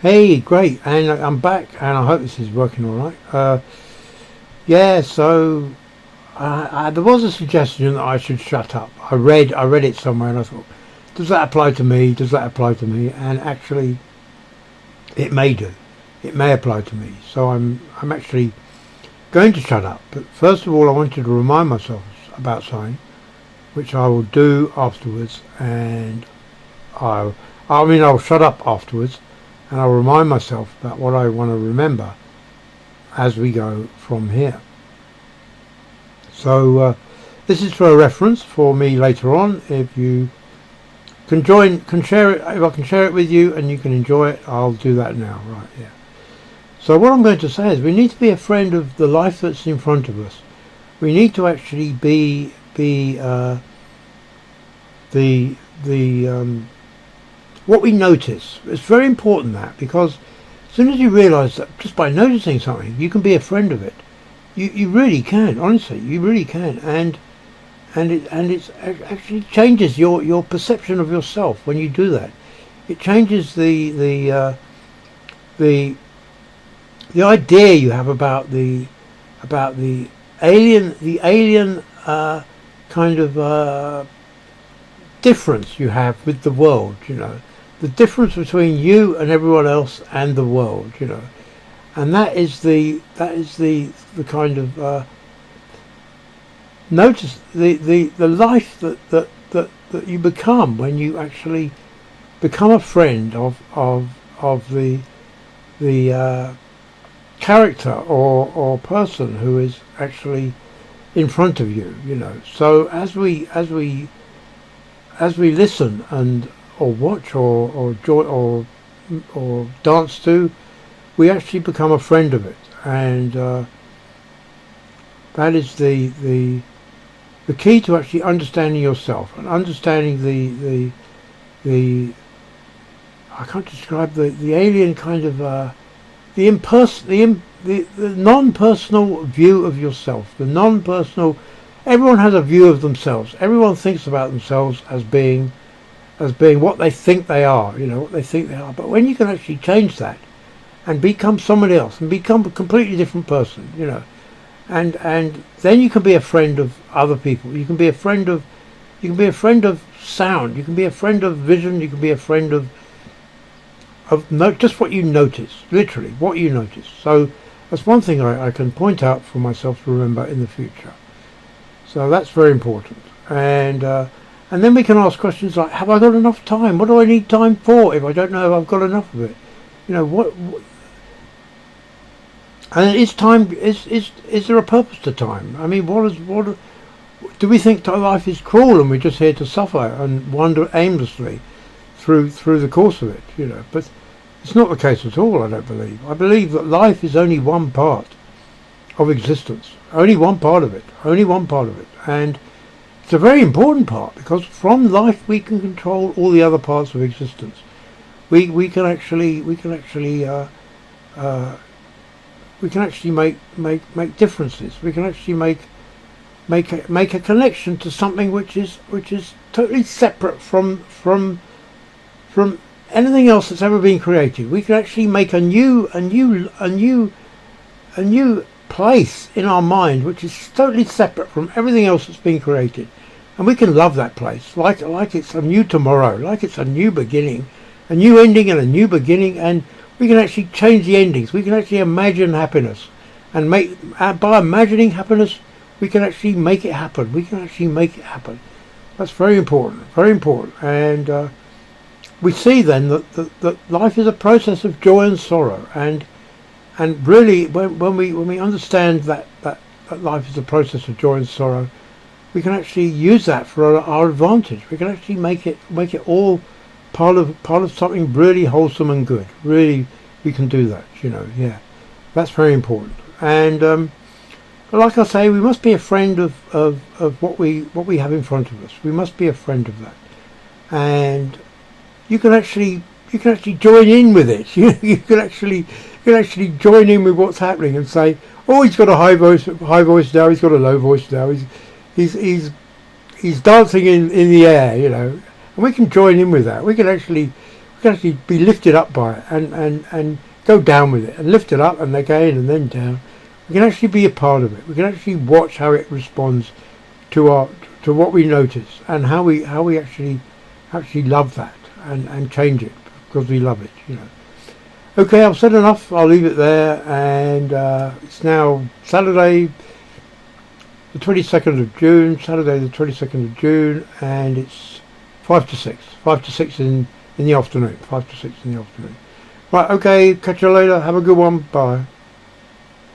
Hey, great, and I'm back, and I hope this is working all right. Yeah, so there was a suggestion that I should shut up. I read it somewhere, and I thought, does that apply to me? Does that apply to me? And actually, it may do. It may apply to me. So I'm actually going to shut up. But first of all, I wanted to remind myself about something, which I will do afterwards, and I'll shut up afterwards, and I'll remind myself about what I want to remember as we go from here. So this is for a reference for me later on. If you can share it. If I can share it with you and you can enjoy it, I'll do that now. Right, yeah. So what I'm going to say is we need to be a friend of the life that's in front of us. We need to actually be the what we notice. It's very important, that, because as soon as you realise that just by noticing something you can be a friend of it, you really can. Honestly, you really can, and it actually changes your perception of yourself when you do that. It changes the idea you have about the alien kind of difference you have with the world. The difference between you and everyone else and the world. And that is the kind of notice the life that you become when you actually become a friend of the character or person who is actually in front of you. So as we listen and or watch or joy or dance to, we actually become a friend of it, and that is the key to actually understanding yourself and understanding the I can't describe the alien kind of the non-personal view of yourself. The non-personal. Everyone has a view of themselves. Everyone thinks about themselves as being what they think they are. What they think they are. But when you can actually change that and become somebody else and become a completely different person, and then you can be a friend of other people. You can be a friend of sound. You can be a friend of vision. You can be a friend of just what you notice, literally what you notice. So that's one thing I can point out for myself to remember in the future. So that's very important. And then we can ask questions like, have I got enough time? What do I need time for if I don't know if I've got enough of it? What and is time is there a purpose to time? I mean, what do we think life is cruel and we're just here to suffer and wander aimlessly through the course of it? But it's not the case at all. I don't believe. I believe that life is only one part of existence, only one part of it, and it's a very important part, because from life we can control all the other parts of existence. We can actually make differences. We can actually make a connection to something which is totally separate from anything else that's ever been created. We can actually make a new place in our mind which is totally separate from everything else that's been created, and we can love that place like it's a new tomorrow, like it's a new beginning, a new ending and a new beginning. And we can actually change the endings. We can actually imagine happiness, and by imagining happiness we can actually make it happen. That's very important, and we see then that life is a process of joy and sorrow, and really when we understand that life is a process of joy and sorrow, we can actually use that for our advantage. We can actually make it all part of something really wholesome and good. Really, we can do that. Yeah, that's very important. And like I say, we must be a friend of what we have in front of us. We must be a friend of that, and you can actually join in with it. You can actually join in with what's happening and say, oh, he's got a high voice now, he's got a low voice now, he's dancing in the air, and we can join in with that. We can We can actually be lifted up by it and go down with it and lift it up and again and then down. We can actually be a part of it. We can actually watch how it responds to what we notice and how we actually love that and change it because we love it, you know. Okay, I've said enough. I'll leave it there, and it's now Saturday the 22nd of June, and it's 5 to 6 in the afternoon, 5 to 6 in the afternoon. Right, okay, catch you later. Have a good one. Bye.